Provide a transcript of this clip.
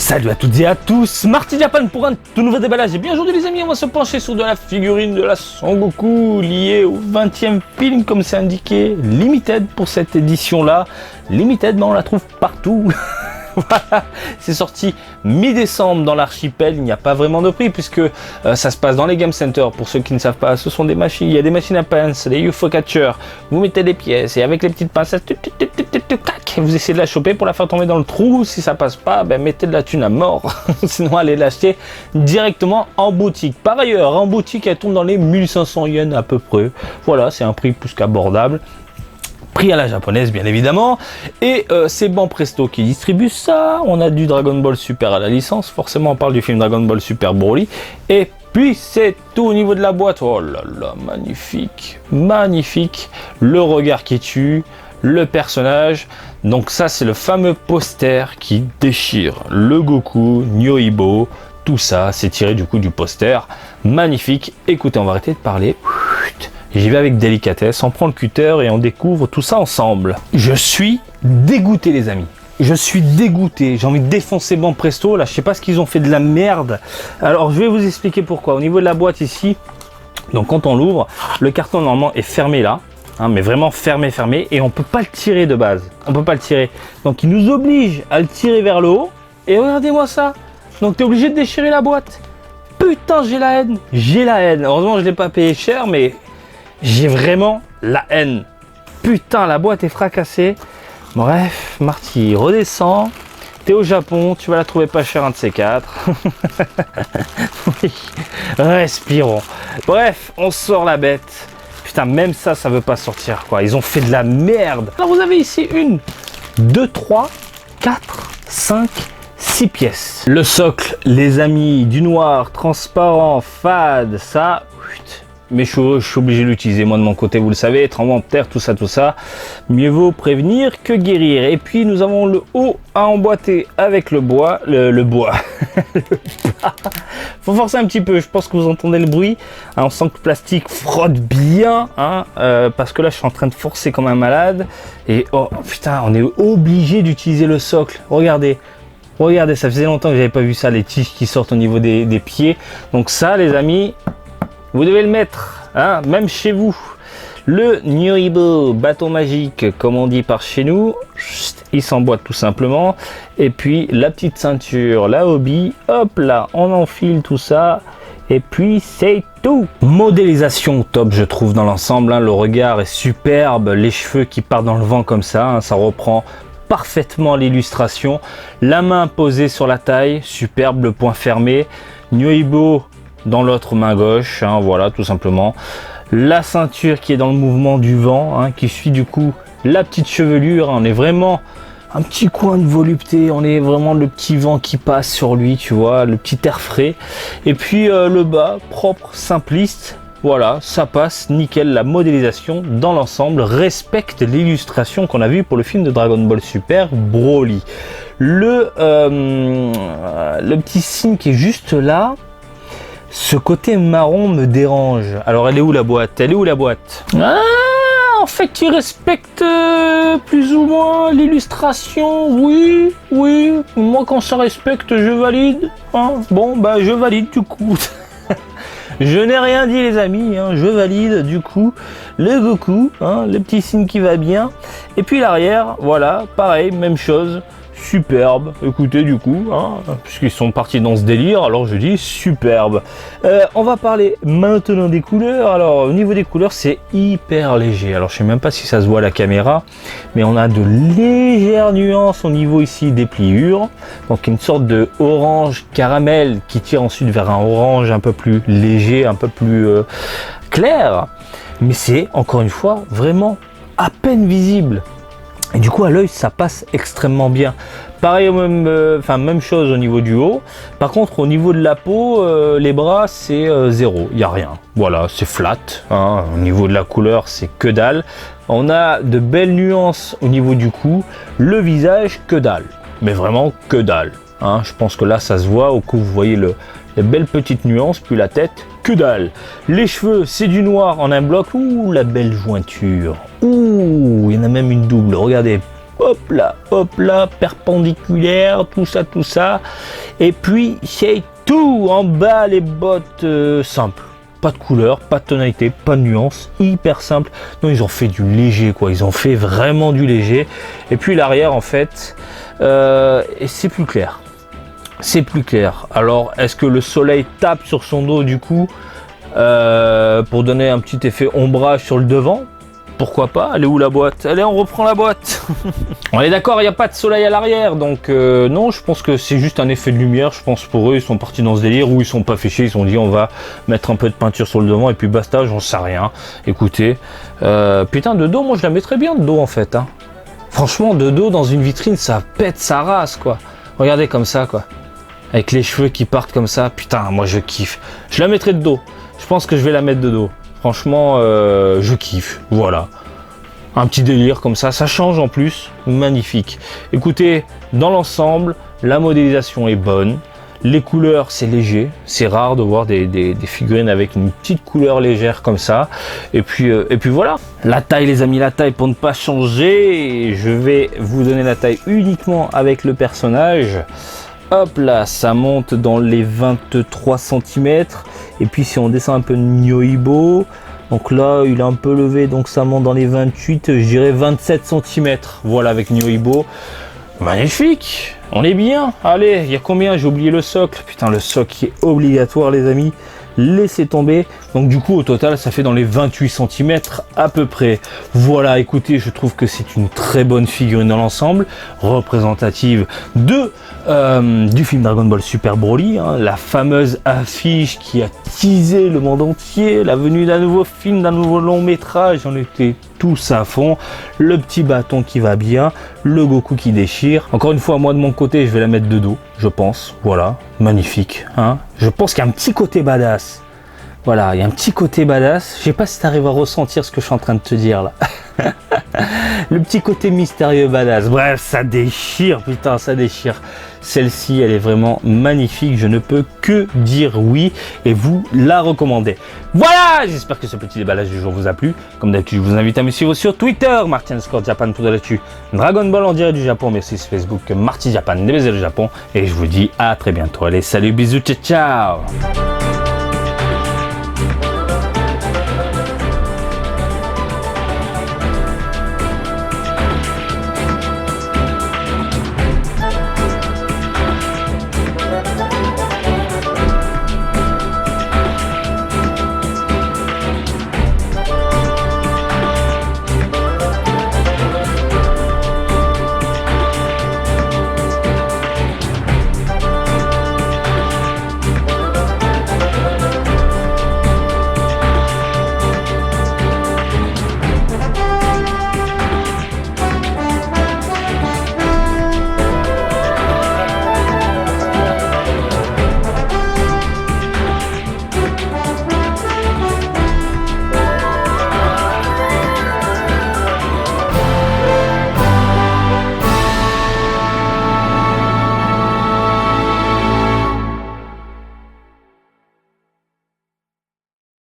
Salut à toutes et à tous, Marty Japan pour un tout nouveau déballage. Et bien aujourd'hui les amis, on va se pencher sur de la figurine de la Son Goku liée au 20e film comme c'est indiqué, Limited pour cette édition là. Limited, mais on la trouve partout. Voilà, c'est sorti mi-décembre dans l'archipel, il n'y a pas vraiment de prix puisque ça se passe dans les Game Center. Pour ceux qui ne savent pas, ce sont des machines, il y a des machines à pince, des UFO catchers, vous mettez des pièces et avec les petites pincettes, vous essayez de la choper pour la faire tomber dans le trou. Si ça passe pas, ben mettez de la thune à mort, sinon allez l'acheter directement en boutique. Par ailleurs, en boutique, elle tombe dans les 1500 yens à peu près. Voilà, c'est un prix plus qu'abordable. Prix à la japonaise bien évidemment, et c'est Banpresto qui distribue ça. On a du Dragon Ball Super à la licence, forcément on parle du film Dragon Ball Super Broly, et puis c'est tout au niveau de la boîte. Oh là là, magnifique, magnifique, le regard qui tue, le personnage. Donc ça c'est le fameux poster qui déchire le Goku, Nyoibo, tout ça c'est tiré du coup du poster, magnifique. Écoutez, on va arrêter de parler. J'y vais avec délicatesse, on prend le cutter et on découvre tout ça ensemble. Je suis dégoûté les amis. Je suis dégoûté, j'ai envie de défoncer Banpresto, là je sais pas ce qu'ils ont fait de la merde. Alors je vais vous expliquer pourquoi. Au niveau de la boîte ici, donc quand on l'ouvre, le carton normalement est fermé là, hein, mais vraiment fermé, et on peut pas le tirer de base. On peut pas le tirer. Donc il nous oblige à le tirer vers le haut, et regardez-moi ça. Donc tu es obligé de déchirer la boîte. Putain, j'ai la haine. J'ai la haine. Heureusement je l'ai pas payé cher, mais... j'ai vraiment la haine. Putain, la boîte est fracassée. Bref, Marty, redescends. T'es au Japon, tu vas la trouver pas chère, un de ces quatre. Oui, respirons. Bref, on sort la bête. Putain, même ça, ça veut pas sortir, quoi. Ils ont fait de la merde. Alors, vous avez ici 1, 2, 3, 4, 5, 6 pièces. Le socle, les amis, du noir, transparent, fade, ça... mais je suis obligé de l'utiliser moi de mon côté, vous le savez, tremblement de terre, tout ça. Mieux vaut prévenir que guérir. Et puis nous avons le haut à emboîter avec le bois. Le bois. Faut forcer un petit peu, je pense que vous entendez le bruit. On sent que le plastique frotte bien, hein, parce que là je suis en train de forcer comme un malade. Et oh putain, on est obligé d'utiliser le socle. Regardez. Regardez, ça faisait longtemps que j'avais pas vu ça, les tiges qui sortent au niveau des pieds. Donc ça les amis, vous devez le mettre, hein, même chez vous. Le Nyoibo, bâton magique, comme on dit par chez nous, il s'emboîte tout simplement. Et puis la petite ceinture, la hobby, hop là, on enfile tout ça. Et puis c'est tout. Modélisation top, je trouve, dans l'ensemble. Hein, le regard est superbe, les cheveux qui partent dans le vent comme ça, hein, ça reprend parfaitement l'illustration. La main posée sur la taille, superbe, le poing fermé. Nyoibo dans l'autre main gauche, hein, voilà, tout simplement. La ceinture qui est dans le mouvement du vent, hein, qui suit du coup la petite chevelure. Hein, on est vraiment un petit coin de volupté, on est vraiment le petit vent qui passe sur lui, tu vois, le petit air frais. Et puis le bas, propre, simpliste. Voilà, ça passe nickel. La modélisation dans l'ensemble respecte l'illustration qu'on a vue pour le film de Dragon Ball Super Broly. Le petit signe qui est juste là, ce côté marron me dérange. Alors elle est où la boîte? Elle est où la boîte? Ah, en fait il respecte plus ou moins l'illustration. Oui, moi quand ça respecte je valide, hein. Bon bah je valide du coup. Je n'ai rien dit les amis, hein. Je valide du coup le Goku, hein, le petit signe qui va bien. Et puis l'arrière, voilà, pareil, même chose. Superbe, écoutez du coup, hein, puisqu'ils sont partis dans ce délire, alors je dis superbe. On va parler maintenant des couleurs. Alors au niveau des couleurs c'est hyper léger, alors je sais même pas si ça se voit à la caméra, mais on a de légères nuances au niveau ici des pliures, donc une sorte de orange caramel qui tire ensuite vers un orange un peu plus léger, un peu plus clair, mais c'est encore une fois vraiment à peine visible. Et du coup à l'œil ça passe extrêmement bien. Pareil, même chose au niveau du haut. Par contre au niveau de la peau, les bras c'est zéro, il n'y a rien. Voilà, c'est flat, hein. Au niveau de la couleur c'est que dalle. On a de belles nuances au niveau du cou. Le visage que dalle, mais vraiment que dalle, hein. Je pense que là ça se voit, au cou vous voyez les belles petites nuances, puis la tête, que dalle. Les cheveux, c'est du noir en un bloc. Ouh, la belle jointure. Ouh, il y en a même une double, regardez. hop là, perpendiculaire, tout ça. Et puis c'est tout, en bas les bottes simples. Pas de couleur, pas de tonalité, pas de nuance, hyper simple. Non, ils ont fait du léger, quoi. Ils ont fait vraiment du léger. Et puis l'arrière, en fait, c'est plus clair. C'est plus clair. Alors, est-ce que le soleil tape sur son dos, du coup, pour donner un petit effet ombrage sur le devant? Pourquoi pas? Elle est où la boîte? Allez, on reprend la boîte. On est d'accord, il n'y a pas de soleil à l'arrière, donc non, je pense que c'est juste un effet de lumière. Je pense pour eux, ils sont partis dans ce délire où ils sont pas fichés, ils se sont dit on va mettre un peu de peinture sur le devant et puis basta, j'en sais rien. Écoutez, putain, de dos, moi je la mettrais bien de dos en fait. Hein. Franchement, de dos dans une vitrine, ça pète sa race quoi. Regardez comme ça quoi, avec les cheveux qui partent comme ça, putain, moi je kiffe. Je la mettrais de dos. Je pense que je vais la mettre de dos. Franchement, je kiffe, voilà. Un petit délire comme ça change en plus, magnifique. Écoutez, dans l'ensemble, la modélisation est bonne. Les couleurs, c'est léger. C'est rare de voir des figurines avec une petite couleur légère comme ça. Et puis voilà. La taille, les amis, la taille pour ne pas changer. Je vais vous donner la taille uniquement avec le personnage. Hop là, ça monte dans les 23 cm. Et puis si on descend un peu de Nyoibo, donc là il est un peu levé, donc ça monte dans les 28, je dirais 27 cm. Voilà, avec Nyoibo. Magnifique, on est bien. Allez, il y a combien? J'ai oublié le socle. Putain, le socle qui est obligatoire les amis. Laissez tomber. Donc du coup au total ça fait dans les 28 cm à peu près. Voilà, écoutez, je trouve que c'est une très bonne figurine dans l'ensemble, représentative de du film Dragon Ball Super Broly, hein, la fameuse affiche qui a teasé le monde entier, la venue d'un nouveau film, d'un nouveau long métrage. On était tous à fond. Le petit bâton qui va bien, le Goku qui déchire. Encore une fois, moi de mon côté je vais la mettre de dos, je pense. Voilà, magnifique, hein. Je pense qu'il y a un petit côté badass. Voilà, il y a un petit côté badass. Je sais pas si tu arrives à ressentir ce que je suis en train de te dire là. Le petit côté mystérieux badass. Bref, ça déchire, putain, ça déchire. Celle-ci, elle est vraiment magnifique. Je ne peux que dire oui et vous la recommander. Voilà, j'espère que ce petit déballage du jour vous a plu. Comme d'habitude, je vous invite à me suivre sur Twitter, Marty_Japan pour de l'actu Dragon Ball en direct du Japon. Merci sur Facebook, Marty Japan, des baisers du Japon. Et je vous dis à très bientôt. Allez, salut, bisous, ciao, ciao.